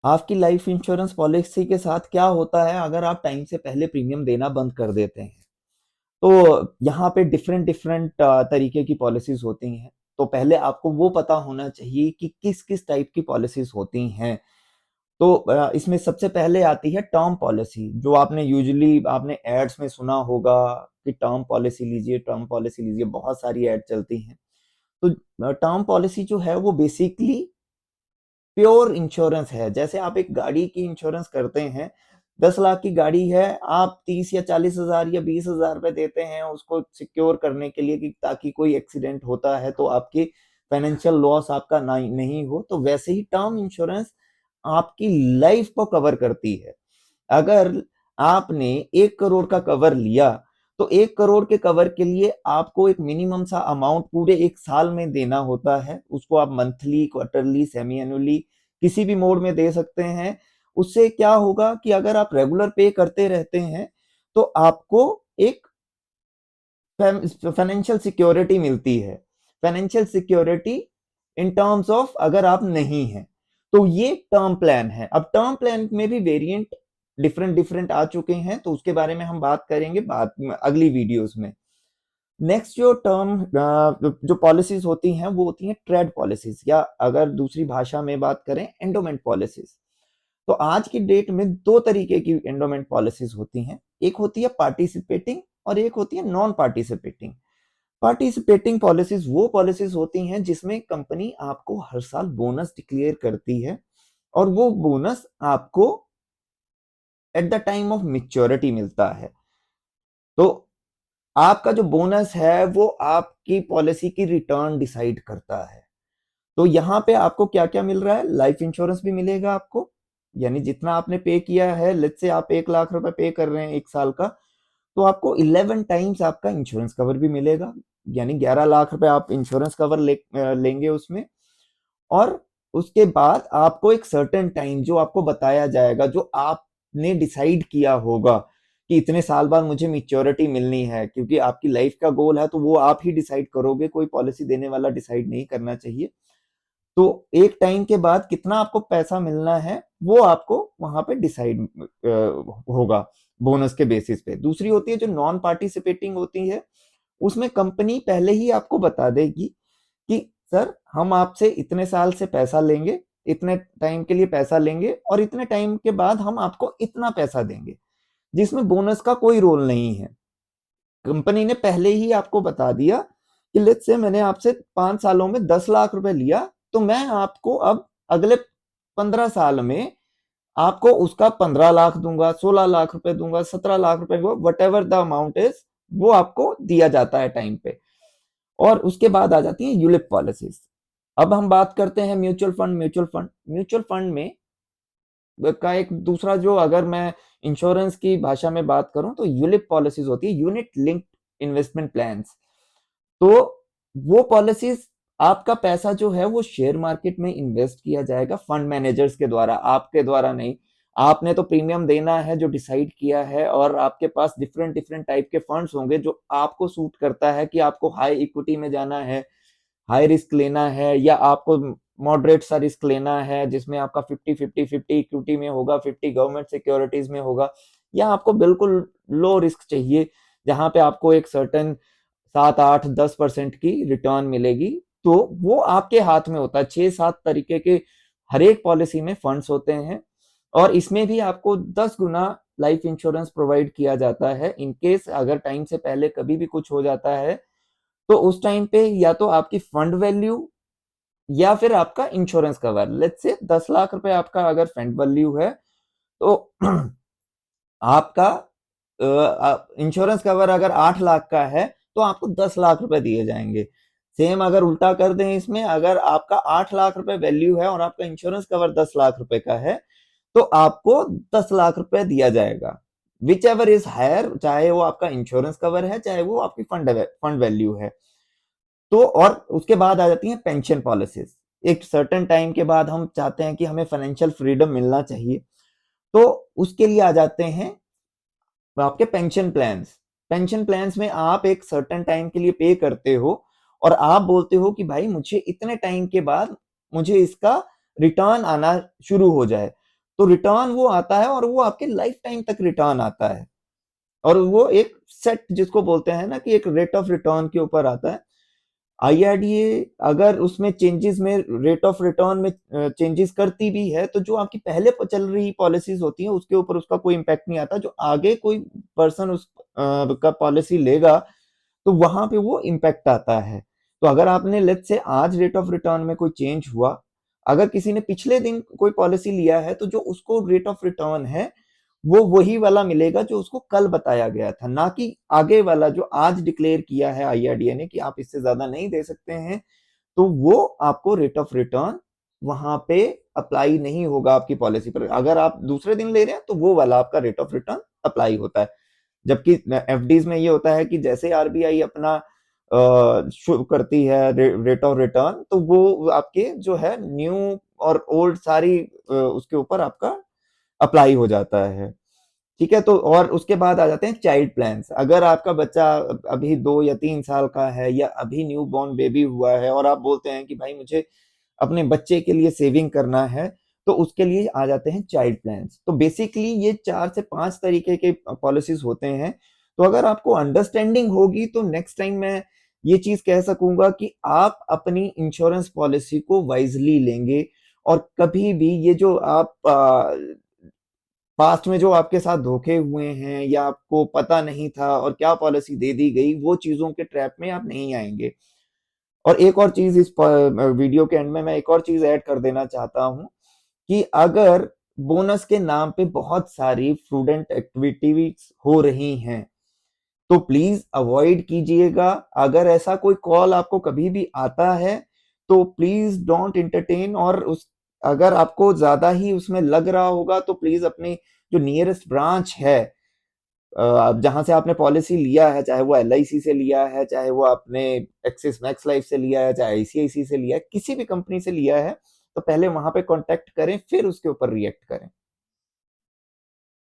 आपकी life insurance policy के साथ क्या होता है अगर आप टाइम से पहले प्रीमियम देना बंद कर देते हैं? तो यहाँ पे डिफरेंट डिफरेंट तरीके की पॉलिसीज होती हैं। तो पहले आपको वो पता होना चाहिए कि किस किस टाइप की पॉलिसीज होती हैं। तो इसमें सबसे पहले आती है टर्म पॉलिसी, जो आपने यूजुअली आपने एड्स में सुना होगा कि टर्म पॉलिसी लीजिए, टर्म पॉलिसी लीजिए, बहुत सारी एड चलती हैं। तो टर्म पॉलिसी जो है वो बेसिकली प्योर इंश्योरेंस है। जैसे आप एक गाड़ी की इंश्योरेंस करते हैं, 10 लाख की गाड़ी है, आप 30 या 40 हजार या 20 हजार रुपए देते हैं उसको सिक्योर करने के लिए, कि ताकि कोई एक्सीडेंट होता है तो आपकी फाइनेंशियल लॉस आपका नहीं हो। तो वैसे ही टर्म इंश्योरेंस आपकी लाइफ को कवर करती है। अगर आपने 1 करोड़ का कवर लिया, तो 1 करोड़ के कवर के लिए आपको एक मिनिमम सा अमाउंट पूरे 1 साल में देना होता है। उसको आप मंथली, क्वार्टरली, सेमी एनुअली किसी भी मोड में दे सकते हैं। उससे क्या होगा कि अगर आप रेगुलर पे करते रहते हैं तो आपको एक फाइनेंशियल सिक्योरिटी मिलती है। Financial security in terms of अगर आप नहीं हैं, तो ये टर्म प्लान है। अब टर्म प्लान में भी वेरिएंट डिफरेंट डिफरेंट आ चुके हैं, तो उसके बारे में हम बात करेंगे बाद में अगली वीडियोस में। नेक्स्ट जो टर्म जो पॉलिसीज होती हैं वो होती हैं ट्रेड पॉलिसीज, या अगर दूसरी भाषा में बात करें एंडोमेंट पॉलिसीज। तो आज की डेट में दो तरीके की एंडोमेंट पॉलिसीज होती हैं। एक होती है पार्टिसिपेटिंग और एक होती है नॉन पार्टिसिपेटिंग। पार्टिसिपेटिंग पॉलिसीज वो पॉलिसीज होती हैं जिसमें कंपनी आपको हर साल बोनस डिक्लेयर करती है, और वो बोनस आपको at the time of maturity मिलता है। तो आपका जो बोनस है वो आपकी पॉलिसी की रिटर्न डिसाइड करता है। तो यहाँ पे आपको क्या क्या मिल रहा है? लाइफ इंश्योरेंस भी मिलेगा आपको, यानी जितना आपने पे किया है, लेट्स से आप 1 लाख रुपए पे कर रहे हैं 1 साल का, तो आपको 11 टाइम्स आपका इंश्योरेंस कवर भी मिलेगा। यानी 11 लाख रुपए आप इंश्योरेंस कवर लेंगे उसमें। और उसके बाद आपको एक सर्टेन टाइम जो आपको बताया जाएगा, जो आपने डिसाइड किया होगा कि इतने साल बाद मुझे मैच्योरिटी मिलनी है, क्योंकि आपकी लाइफ का गोल है तो वो आप ही डिसाइड करोगे, कोई पॉलिसी देने वाला डिसाइड नहीं करना चाहिए। तो एक टाइम के बाद कितना आपको पैसा मिलना है वो आपको वहां पे डिसाइड होगा बोनस के बेसिस पे। दूसरी होती है जो नॉन पार्टिसिपेटिंग होती है, उसमें कंपनी पहले ही आपको बता देगी कि सर हम आपसे इतने साल से पैसा लेंगे, इतने टाइम के लिए पैसा लेंगे, और इतने टाइम के बाद हम आपको इतना पैसा देंगे, जिसमें बोनस का कोई रोल नहीं है। कंपनी ने पहले ही आपको बता दिया कि लेट्स से मैंने आपसे 5 सालों में 10 लाख रुपए लिया, तो मैं आपको अब अगले 15 साल में आपको उसका 15 लाख दूंगा, 16 लाख रुपए दूंगा, 17 लाख रुपए, what ever the amount is, वो आपको दिया जाता है टाइम पे। और उसके बाद आ जाती है यूलिप पॉलिसीज। अब हम बात करते हैं म्यूचुअल फंड। म्यूचुअल फंड में का एक दूसरा, जो अगर मैं इंश्योरेंस की भाषा में बात करूं तो यूलिप पॉलिसीज होती है, यूनिट लिंक्ड इन्वेस्टमेंट प्लान्स। तो वो पॉलिसीज, आपका पैसा जो है वो शेयर मार्केट में इन्वेस्ट किया जाएगा फंड मैनेजर्स के द्वारा, आपके द्वारा नहीं। आपने तो प्रीमियम देना है जो डिसाइड किया है, और आपके पास डिफरेंट डिफरेंट टाइप के फंड्स होंगे जो आपको सूट करता है, कि आपको हाई इक्विटी में जाना है, हाई रिस्क लेना है, या आपको मॉडरेट सा रिस्क लेना है जिसमें आपका 50-50 इक्विटी में होगा, 50 गवर्नमेंट सिक्योरिटीज में होगा, या आपको बिल्कुल लो रिस्क चाहिए जहां पे आपको एक सर्टेन 7-8-10% की रिटर्न मिलेगी। तो वो आपके हाथ में होता है। 6-7 तरीके के हर एक पॉलिसी में फंड्स होते हैं, और इसमें भी आपको 10 गुना लाइफ इंश्योरेंस प्रोवाइड किया जाता है। इनकेस अगर टाइम से पहले कभी भी कुछ हो जाता है, तो उस टाइम पे या तो आपकी फंड वैल्यू या फिर आपका insurance cover, let's say 10 lakh रुपए आपका अगर फंड वैल्यू है, तो आपका इंश्योरेंस कवर अगर 8 लाख का है, तो आपको 10 लाख रुपए दिए जाएंगे। सेम अगर उल्टा कर दें, इसमें अगर आपका 8 लाख रुपए वैल्यू है और आपका इंश्योरेंस कवर 10 लाख रुपए का है, तो आपको 10 लाख रुपए दिया जाएगा। विच एवर इज हायर, चाहे वो आपका इंश्योरेंस कवर है, चाहे वो आपकी फंड वैल्यू है। तो और उसके बाद आ जाती है पेंशन पॉलिसीज। एक सर्टेन टाइम के बाद हम चाहते हैं कि हमें फाइनेंशियल फ्रीडम मिलना चाहिए, तो उसके लिए आ जाते हैं आपके पेंशन प्लान्स। पेंशन प्लान्स में आप एक सर्टेन टाइम के लिए पे करते हो, और आप बोलते हो कि भाई मुझे इतने टाइम के बाद मुझे इसका रिटर्न आना शुरू हो जाए। तो रिटर्न वो आता है और वो आपके लाइफ टाइम तक रिटर्न आता है, और वो एक सेट जिसको बोलते हैं ना कि एक रेट ऑफ रिटर्न के ऊपर आता है। आईआरडीए अगर उसमें चेंजेस में रेट ऑफ रिटर्न में चेंजेस करती भी है, तो जो आपकी पहले चल रही पॉलिसीज होती हैं उसके ऊपर उसका कोई इम्पैक्ट नहीं आता। जो आगे कोई पर्सन उस का पॉलिसी लेगा तो वहां पे वो इम्पैक्ट आता है। तो अगर आपने लेट्स से आज रेट ऑफ रिटर्न में कोई चेंज हुआ, अगर किसी ने पिछले दिन कोई पॉलिसी लिया है, तो जो उसको रेट ऑफ रिटर्न है वो वही वाला मिलेगा जो उसको कल बताया गया था, ना कि आगे वाला जो आज डिक्लेयर किया है आईआरडीए ने कि आप इससे ज्यादा नहीं दे सकते हैं। तो वो आपको रेट ऑफ रिटर्न वहां पे अप्लाई नहीं होगा आपकी पॉलिसी पर। अगर आप दूसरे दिन ले रहे हैं तो वो वाला आपका रेट ऑफ रिटर्न अप्लाई होता है। जबकि एफडीज में ये होता है कि जैसे आरबीआई अपना शुरू करती है रेट ऑफ रिटर्न, तो वो आपके जो है न्यू और ओल्ड सारी उसके ऊपर आपका अप्लाई हो जाता है। ठीक है, तो और उसके बाद आ जाते हैं चाइल्ड प्लान्स। अगर आपका बच्चा अभी 2 या 3 साल का है या अभी न्यू बॉर्न बेबी हुआ है और आप बोलते हैं कि भाई मुझे अपने बच्चे के लिए सेविंग करना है, तो उसके लिए आ जाते हैं चाइल्ड प्लान्स। तो बेसिकली ये 4 से 5 तरीके के पॉलिसीज होते हैं। तो अगर आपको अंडरस्टैंडिंग होगी तो नेक्स्ट टाइम मैं ये चीज कह सकूंगा कि आप अपनी इंश्योरेंस पॉलिसी को वाइजली लेंगे, और कभी भी ये जो आप पास्ट में जो आपके साथ धोखे हुए हैं या आपको पता नहीं था और क्या पॉलिसी दे दी गई, वो चीजों के ट्रैप में आप नहीं आएंगे। और एक और चीज इस वीडियो के एंड में मैं एक और चीज ऐड कर देना चाहता हूं कि अगर बोनस के नाम पे बहुत सारी फ्रूडेंट एक्टिविटीज हो रही हैं तो प्लीज अवॉइड कीजिएगा। अगर ऐसा कोई कॉल आपको कभी भी आता है तो प्लीज डोंट एंटरटेन, और उस अगर आपको ज्यादा ही उसमें लग रहा होगा तो प्लीज अपनी जो नियरेस्ट ब्रांच है जहां से आपने पॉलिसी लिया है, चाहे वो एलआईसी से लिया है, चाहे वो आपने एक्सिस मैक्स लाइफ से लिया है, चाहे आईसीआईसी से लिया है, किसी भी कंपनी से लिया है, तो पहले वहां पे कांटेक्ट करें फिर उसके ऊपर रिएक्ट करें।